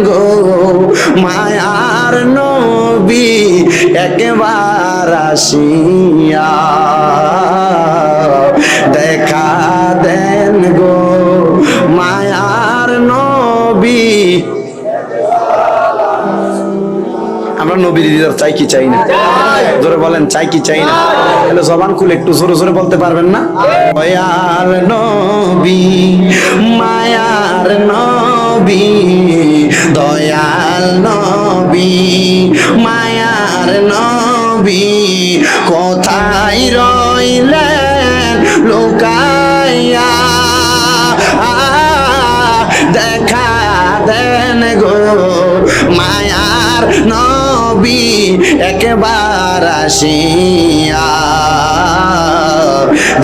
গো মায়ার নবী একবার আসিয়া দেখা দেন গো মায়ার নবী। আমরা নবীর দিদার চাই কি চাই না? জোরে বলেন, চাই কি চাই না? তাহলে জবান খুলে একটু জোরে জোরে বলতে পারবেন না? দয়াল নবী মায়ার নবী, দয়াল নবী মায়ার নবী, কোথায় রইলেন লুকাইয়া দেখা দেন গো মায়ার নবী একবার আসিয়া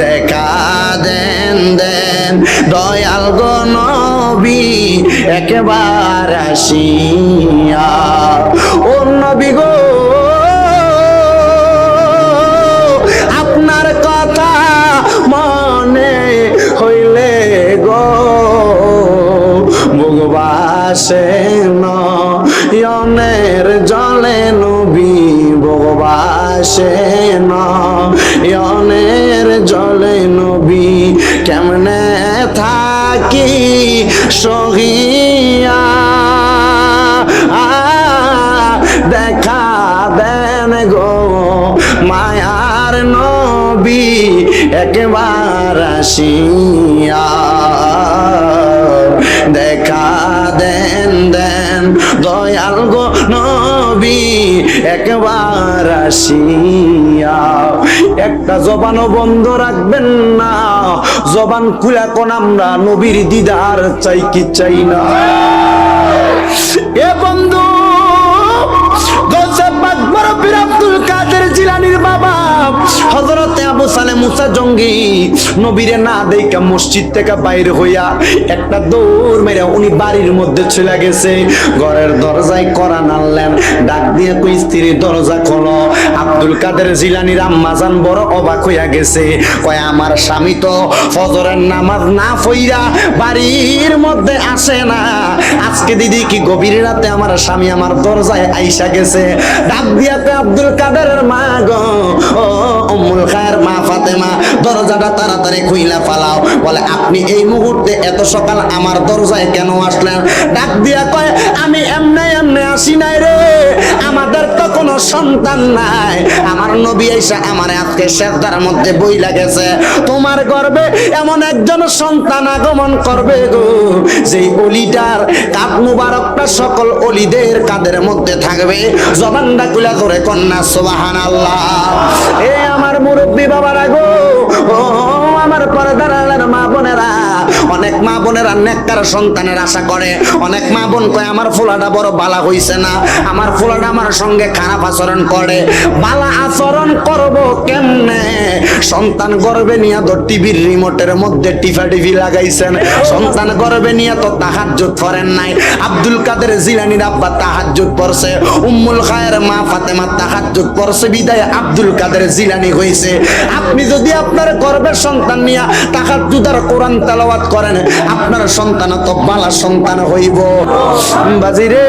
দেখা দেন দেন দয়াল গো নবী একবার আসিয়া। ও নবী গো আপনার কথা মনে হইলে গো ভগবাসে নয়নের জলে নবী, ভগবাসে নয়নের জলে নবী, কেমনে থাকি সহিয়া দেখা দেন গো মায়ার নবী একবার আসিয়া দেখা দেন দেন দয়াল গো নবী একবার আসিয়া। একটা জবানও বন্ধ রাখবেন না, জবান খুলে কোন আমরা নবীর দিদার চাই কি চাই না? এ বন্ধু আব্দুল কাদের জিলানীর বাবা হযরতে আবু সালেহ মুসা জঙ্গি নবীরে না দেখা মসজিদ থেকে বাইরে হইয়া একটা দৌড় মেরে উনি বাড়ির মধ্যে চলে গেছে। ঘরের দরজায় কড়া নাড়লেন, ডাক দিয়ে কই স্ত্রীর দরজা খোলো। আব্দুল কাদের জিলানীর আম্মা জান বড় অবাক হইয়া গেছে, কয় আমার স্বামী তো ফজরের নামাজ না পড়িয়া বাড়ির মধ্যে আসে না, আজকে দিদি কি গভীর রাতে আমার স্বামী আমার দরজায় আইসা গেছে। ডাক দিয়া আব্দুল কাদেরের মা গো ও উম্মুল খায়ের মা ফাতেমা দরজাটা তাড়াতাড়ি খুইলা ফালাও। বলে আপনি এই মুহূর্তে এত সকাল আমার দরজায় কেন আসলেন? ডাক দিয়া কয় আমি এমনে এমনে আসি নাই রে, আমাদের তো কোনো সন্তান নাই, আমার নবী আইসা আমার আজকে সেজদার মধ্যে বইলা গেছে, তোমার গর্ভে এমন একজন সন্তান আগমন করবে গো যেই অলিটার কাঁধ মুবারকটা সকল অলিদের কাঁধের মধ্যে থাকবে। জবানটা খুলে ধরে কন্যা সুবহানাল্লাহ। এ আমার মুরব্বী বাবারা গো, ও আমার পর্দার আড়ালের মা বোনেরা, অনেক মা বোনেরা নেককার সন্তানের আশা করে, অনেক মা বোন কয় আমার ফুলাটা বড় বালা হইছে না, আমার ফুলাটা আমার সঙ্গে খারাপ আচরণ করে। বালা আচরণ করব কেমনে? সন্তান গর্ভে নিয়ে তো টিভির রিমোটের মধ্যে টিফি লাগাইছেন, সন্তান গর্ভে নিয়ে তো তাহাজ্জুদ করেন নাই। আব্দুল কাদের জিলানীর আব্বা তাহাজ্জুদ পড়ছে, উম্মুল খায়ের মা ফাতেমা তাহাজ্জুদ পড়ছে, বিদায় আব্দুল কাদের জিলানী হইছে। আপনি যদি আপনার গর্ভের সন্তান নিয়ে তাহাজ্জুদ আর কোরআন তেলাওয়াত করেন, আপনার সন্তান তো বালা সন্তান হইব। বাজিরে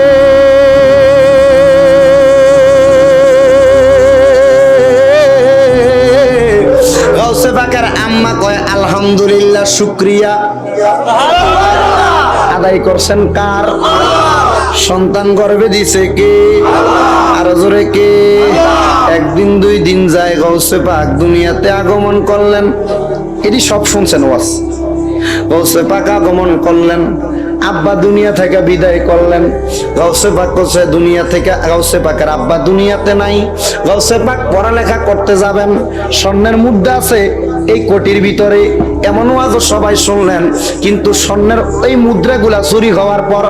গাউসে পাকের আম্মা কয় আলহামদুলিল্লাহ, শুকরিয়া আদায় করছেন কার? সন্তান গর্ভে দিছে কে? আরো জোরে কে? একদিন দুই দিন যায় গাউসে পাক দুনিয়াতে আগমন করলেন, এটি সব শুনছেন ওয়াজ। গাউসে পাক আগমন করলেন, আব্বা দুনিয়া থেকে বিদায় করলেন। গাউসে পাক করছে দুনিয়া থেকে, গাউসে পাকের আব্বা দুনিয়াতে নাই। গাউসে পাক পড়ালেখা করতে যাবেন, স্বর্ণের মুদ্রা আছে এই কোটির ভিতরে, এমন ওয়াজও সবাই শুনলেন, কিন্তু স্বর্ণের ওই মুদ্রাগুলা চুরি হওয়ার পর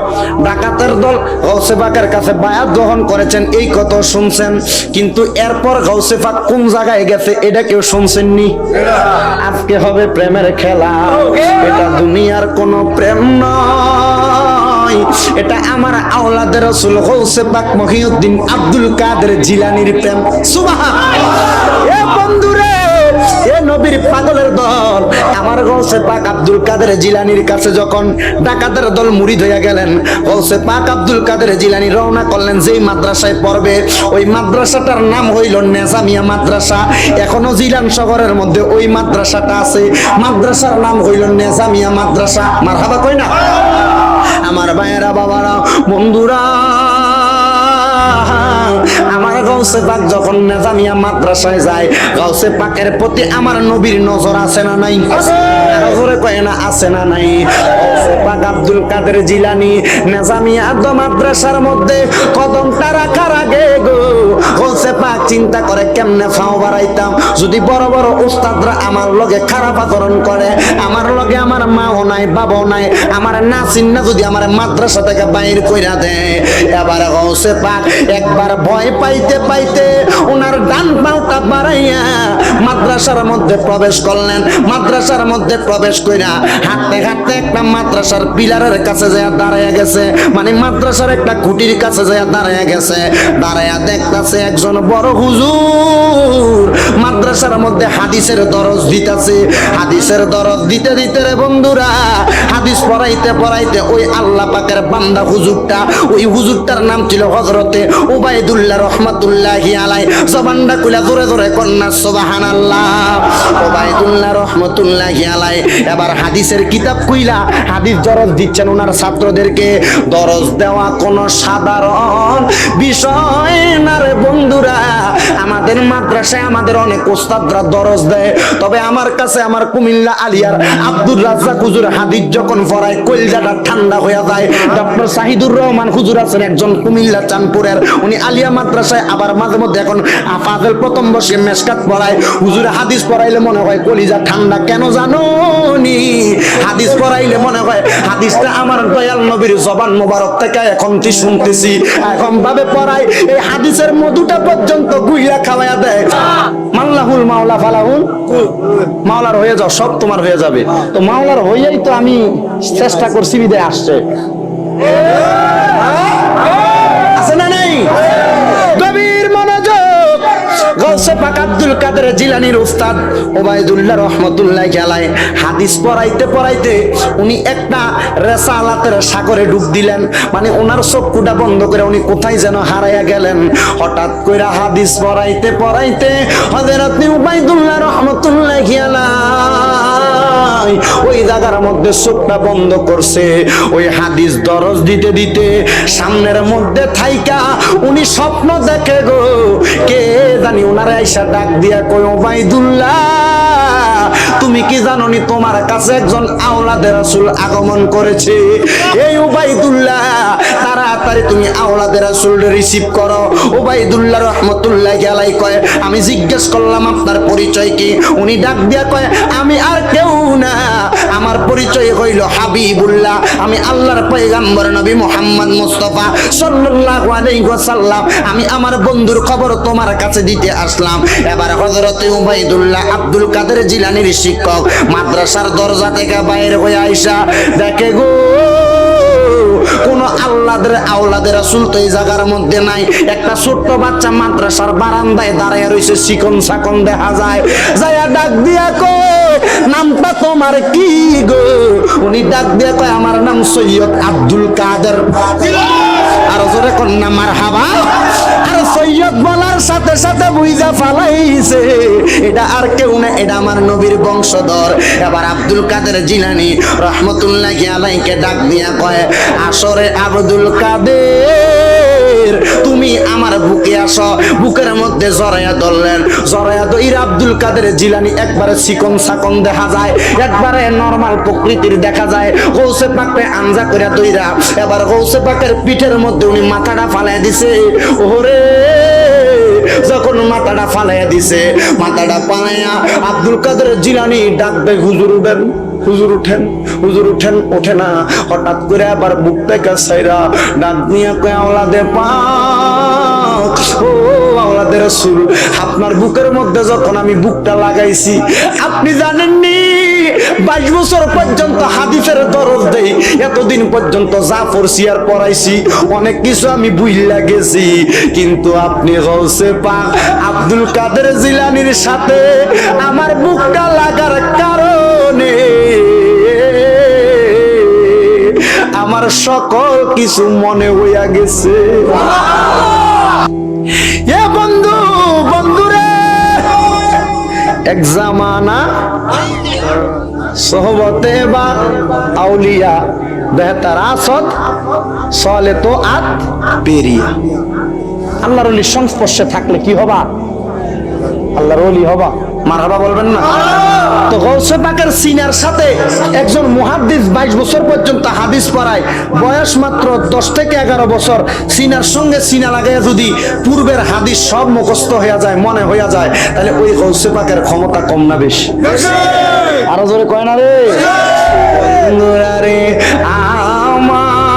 ডাকাতের দল গাউসে পাকের কাছে বায়াত গ্রহণ করেছেন, এই কত শুনছেন, কিন্তু এরপর গাউসে পাক কোন জায়গায় গেছে এটা কেউ শুনছেননি। আজকে হবে প্রেমের খেলা, এটা দুনিয়ার কোনো প্রেম নয়, এটা আমার আওলাদের রাসূল গাউসে পাক মহিউদ্দিন আব্দুল কাদের জিলানীর প্রেম। সুবহানাল্লাহ। এ বন্ধুরে এ নবীর পাগলের দল আমার গৌসে পাক আব্দুল কাদের জিলানীর কাছে যখন ডাকাতের দল মুরিদ হইয়া গেলেন, গৌসে পাক আব্দুল কাদের জিলানী রওনা করলেন যেই মাদ্রাসায় পড়বে। ওই মাদ্রাসাটার নাম হইল নেজামিয়া মাদ্রাসা। এখনো জিলান শহরের মধ্যে ওই মাদ্রাসাটা আছে। মাদ্রাসার নাম হইল নেজামিয়া মাদ্রাসা। মারহাবা কই না আমার ভাইয়েরা, বাবারা, বন্ধুরা, আমার গাউসে পাক যখন নেজামিয়া মাদ্রাসায় যায়, গাউসে পাকের প্রতি আমার নবীর নজর আছে না নাই? নজরে কয় না আছে না নাই? গাউসে পাক আব্দুল কাদের জিলানী নেজামিয়া মাদ্রাসার মধ্যে কদমটা রাখার আগে গো গাউসে পাক চিন্তা করে কেমনে ফাও বাড়াইতাম যদি বড় বড় উস্তাদরা আমার লগে খারাপ আচরণ করে, আমার লগে আমার মাও নাই বাবাও নাই, আমার না চিন্না যদি আমার মাদ্রাসা থেকে বাইর কইরা দেয়। এবার গাউসে পাক একবার ভয় পাইতে পাইতে ওনার ডান পাওটা বাড়াইয়া মাদ্রাসার মধ্যে প্রবেশ করলেন। মাদ্রাসার মধ্যে প্রবেশ কইরা হাঁটতে হাঁটতে একটা মাদ্রাসার পিলারের কাছে যায় দাঁড়াইয়া গেছে, মানে মাদ্রাসার একটা খুঁটির কাছে যায় দাঁড়াইয়া গেছে। দাঁড়াইয়া দেখতাছে একজন বড় হুজুর মাদ্রাসার মধ্যে হাদিসের দরজ দিতেছে। হাদিসের দরজ দিতে দিতে রে বন্ধুরা, হাদিস পড়াইতে পড়াইতে ওই আল্লাহ পাকের বান্দা হুজুরটা, ওই হুজুরটার নাম ছিল হযরতে উবাইদুল্লাহ রহমাতুল্লাহি আলাইহি। জবানটা খুলে জোরে জোরে কন্যা সুবহানাল্লাহ। উবাইদুল্লাহ রহমাতুল্লাহি আলাইহি এবার হাদিসের কিতাব কইলা হাদিস দরজ দিচ্ছেন ওনার ছাত্রদেরকে। দরজ দেওয়া কোনো সাধারণ বিষয় না রে বন্ধুরা। আমাদের মাদ্রাসায় আমাদের অনেক ওস্তাদরা দরজ দেয়, তবে আমার কাছে আমার কুমিল্লা আলিয়ার আব্দুর রাজ্জাক হুজুর হাদিস যখন পড়ায় কলজাটা ঠান্ডা হয়ে যায়। ডক্টর শাহিদুর রহমান হুজুর আছেন একজন কুমিল্লা চাঁদপুরের, উনি আলিয়া মাদ্রাসায় আবার মাঝে মধ্যে এখন ফাজেল প্রথম বর্ষে মেশকাত পড়ায়। হুজুর হাদিস পড়াইলে মনে হয় কলিজা ঠান্ডা, কেন জানো নি? হাদিস পড়াইলে মনে হয় হাদিসটা আমার দয়াল নবীর জবান মোবারক থেকে এখন শুনতেছি, এখন ভাবে পড়াই এই হাদিসের মধুটা পর্যন্ত গুইয়া খাওয়ায়া দেয়। মাল্লাহুল মাওলা ফালাহুল, মাওলার হয়ে যাও সব তোমার হয়ে যাবে। তো মাওলার হইয়াই তো আমি চেষ্টা করছি, বিদায় আসছে আছে না নাই? গভীর মনোযোগ। গাউসে পাক আব্দুল কাদের জিলানীর উস্তাদ উবাইদুল্লাহ রাহমাতুল্লাহি আলাইহি হাদিস পড়াইতে পড়াইতে উনি একটা রিসালাতের সাগরে ডুব দিলেন, মানে ওনার চক্ষুটা বন্ধ করে উনি কোথায় যেন হারাইয়া গেলেন। হঠাৎ কইরা হাদিস পড়াইতে পড়াইতে হযরত উবাইদুল্লাহ রাহমাতুল্লাহি আলাইহি ওই জায়গার মধ্যে চোখটা বন্ধ করছে। ওই হাদিস দরজ দিতে দিতে সামনের মধ্যে থাইকা উনি স্বপ্ন দেখে গো, কে জানি ওনার আয়েশা ডাক দিয়া কই উবাইদুল্লাহ তুমি কি জানো নি তোমার কাছে একজন আওলাদে রাসূল আগমন করেছে। এই উবাইদুল্লাহ তাড়াতাড়ি তুমি আওলাদে রাসূল রিসিভ করো। উবাইদুল্লাহ রাহমাতুল্লাহি আলাইহি কয় আমি জিজ্ঞেস করলাম আপনার পরিচয় কি? উনি ডাক দিয়া কয় আমি আর কেউ না, আমার পরিচয় হইল হাবিবুল্লাহ, আমি আল্লাহর পয়গম্বর নবী মুহাম্মদ মুস্তাফা সাল্লাল্লাহু আলাইহি ওয়াসাল্লাম, আমি আমার বন্ধুর খবর তোমার কাছে দিতে আসলাম। এবার হযরত উবাইদুল্লাহ আব্দুল কাদের জিলানীর শিক্ষক মাদ্রাসার দরজা থেকে বাইরে হয়ে আইসা দেখে গো কোন আওলাদের রাসূল তো এই জায়গার মধ্যে নাই। একটা ছোট্ট বাচ্চা মাদ্রাসার বারান্দায় দাঁড়ায় রইছে, চিকন সাকন দেখা যায়। যায়া ডাক দিয়া কয় নামটা তোমার কি গো? উনি ডাক দিয়া কয় আমার নাম সৈয়দ আব্দুল কাদের। আর জোরে কন্যা মারহাবা। আর সৈয়দ বলার সাথে সাথে বুইজা ফালাইছে এটা আর কেউ না, এটা আমার নবীর বংশধর। এবার আব্দুল কাদের জিলানী রহমতুল্লাহি আলাইহিকে ডাক দিয়া কয় আসরে আব্দুল কাদের তুমি আমার বুকে আসো। বুকের মধ্যে জড়াইয়া ধরলেন। জড়াইয়া ধরে আব্দুল কাদের জিলানী একবারে চিকন সাকন দেখা যায়, একবারে নরমাল প্রকৃতির দেখা যায়। গৌসে পাককে আঞ্জা করে দইরা এবার গৌসে পাকের পিঠের মধ্যে উনি মাথাটা ফালাই দিছে। ওরে যখন মাথাটা ফালাইয়া দিছে, মাথাটা পালাইয়া আব্দুল কাদের জিলানী ডাকবে হুজুর উঠেন, হুজুর উঠেন, হুজুর উঠেন, ওঠে না। হঠাৎ করে আবার বুক থেকে সাইরা ডাক নিয়ে কয় আওলাদে পাক, ও আওলাদে রাসূল আপনার বুকের মধ্যে যখন আমি বুকটা লাগাইছি আপনি জানেননি 22 বছর পর্যন্ত হাদিসের দরজ দেই, এতদিন পর্যন্ত যা পড়ছি আর পড়াইছি অনেক কিছু আমি বুঝলা গেছি, কিন্তু আপনি গৌসে পাক আব্দুল কাদের জিলানীর সাথে আমার বুকটা লাগার কারণে আমার সকল কিছু মনে হইয়া গেছে। এ বন্ধু, বন্ধুরে, এক জামানা সোহবতে বা আউলিয়া বেহতার আসদ সলে তো আত পেরিয়া। আল্লাহর ওলির সংস্পর্শে থাকলে কি হবা? আল্লাহর ওলি হবা। মারহাবা বলবেন না? তো গৌসে পাকের সিনার সাথে একজন মুহাদ্দিস 22 বছর পর্যন্ত হাদিস পড়ায়, বয়স মাত্র 10 থেকে 11 বছর, সিনার সঙ্গে সিনা লাগাইয়া যদি পূর্বের হাদিস সব মুখস্থ হয়ে যায়, মনে হয়ে যায়, তাহলে ওই গৌসে পাকের ক্ষমতা কম না বেশি? আরো জোরে কয় না রে? বন্ধুরা রে আমার,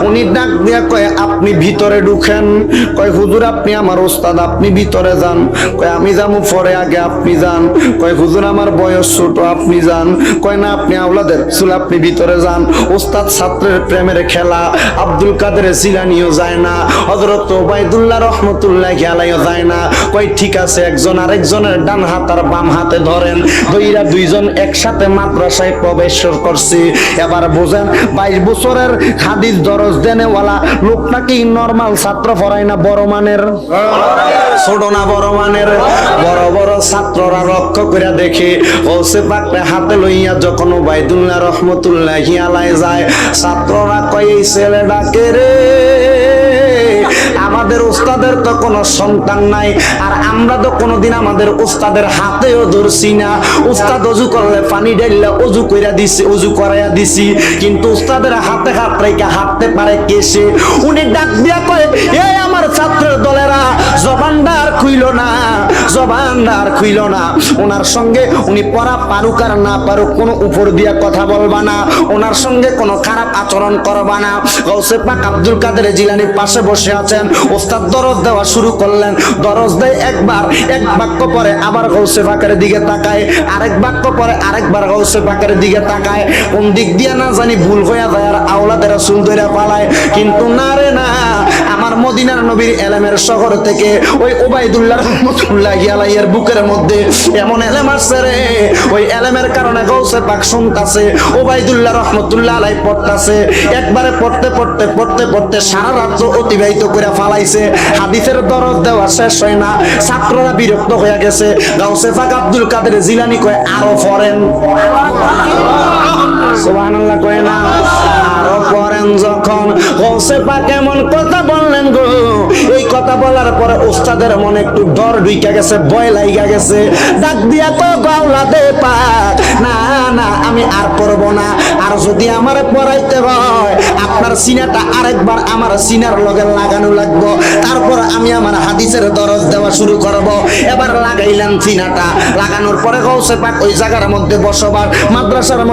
উনি ডাক দিয়া কয় আপনি ভিতরে ঢুকেন। কয় হুজুর আপনি আমার ওস্তাদ, আপনি ভিতরে যান। কয় আমি যাবো পরে, আগে আপনি যান। কয় হুজুর আমার বয়স ছোট, আপনি যান। কয় না আপনি আওলাদের রাসূল, আপনি ভিতরে যান। ওস্তাদ ছাত্রের প্রেমের খেলা, আব্দুল কাদের জিলানীও যায় না, হযরত ওবাইদুল্লাহ রহমাতুল্লাহি আলাইহিও যায় না। কয় ঠিক আছে, একজন আরেকজনের ডান হাত আর বাম হাতে ধরেন, দইরা দুইজন একসাথে মাদ্রাসায় প্রবেশ করছে। এবার বোঝেন 22 বছরের হাদিস দরজ দেনেওয়ালা লোকটা কি নরমাল ছাত্র পড়ায় না বড় মানের? ছোট না বড় মানের? বড় বড় ছাত্ররা লক্ষ্য করে দেখে গৌসে পাককে হাতে লইয়া যখন ওবাইদুল্লাহ রহমাতুল্লাহি আলাইহি যায়, ছাত্ররা কয় এই ছেলেটাকে রে, আমাদের উস্তাদের তো কোনো সন্তান নাই, আর আমরা তো কোনোদিন আমাদের উস্তাদের হাতেও ধরছি না। উস্তাদ অজু করলে পানি ঢাইলা অজু কইরা দিছি, অজু করাইয়া দিছি, কিন্তু উস্তাদের হাতে হাত রেখে হাঁটতে পারে কে সে? উনি ডাক দিয়া কয় এই আমার ছাত্রের দলেরা, জবানদার খুইল না, জবানদার খুইল না। ওনার সঙ্গে উনি পড়া পারুক আর না পারুক, কোনো উপর দিয়া কথা বলবা না, ওনার সঙ্গে কোনো খারাপ আচরণ করবা না। গৌসে পাক আব্দুল কাদের জিলানীর পাশে বসে আছেন, ওস্তাদ দরজ দেওয়া শুরু করলেন। দরজ দেয় একবার, এক বাক্য পরে আবার গৌসে পাকের দিকে তাকায়, আরেক বাক্য পরে আরেকবার গৌসে পাকের দিকে তাকায়। কোন দিক দিয়ে না জানি ভুল হয়ে যায় আর আওলাদের রাসূল ধরে পালায়, কিন্তু না রে না, আমার মদিনার নবীর এলেমের শহর থেকে ওই ওবাইদুল্লাহ রহমাতুল্লাহি আলাইহির বুকের মধ্যে এমন এলেম আছে রে, ওই এলেমের কারণে গৌসে পাক শুনতাছে, ওবাইদুল্লাহ রহমাতুল্লাহ আলাইহি পড়তাছে। একবারে পড়তে পড়তে পড়তে পড়তে সারা রাত অতিবাহিত করে ফালাইছে, হাদিসের দরজ দেওয়া শেষ হয় না, ছাত্ররা বিরক্ত হয়ে গেছে। গৌসে পাক আব্দুল কাদের জিলানী কয় আরো পড়েন, সুবহানাল্লাহ কয় না? আরো পড়েন। যখন গৌসে পাক এমন কথা বললেন গো, এই কথা বলার পরে ওস্তাদের মনে একটু ডর ঢুইকা গেছে, ভয় লাইগা গেছে। ডাক দিয়া তো গাওলাদে পাক, না না আমি আর পড়বো না, আর যদি আমার পড়াইতে হয় আপনার সিনাটা আরেকবার আমার সিনার লগে লাগানো লাগবো, তারপর আমি আমার হাদিসের দরজ দেওয়া শুরু করব। এবার লাগাইলেন সিনাটা, লাগানোর পরে গৌসে পাক ওই জায়গার মধ্যে বসবার, মাদ্রাসার মধ্যে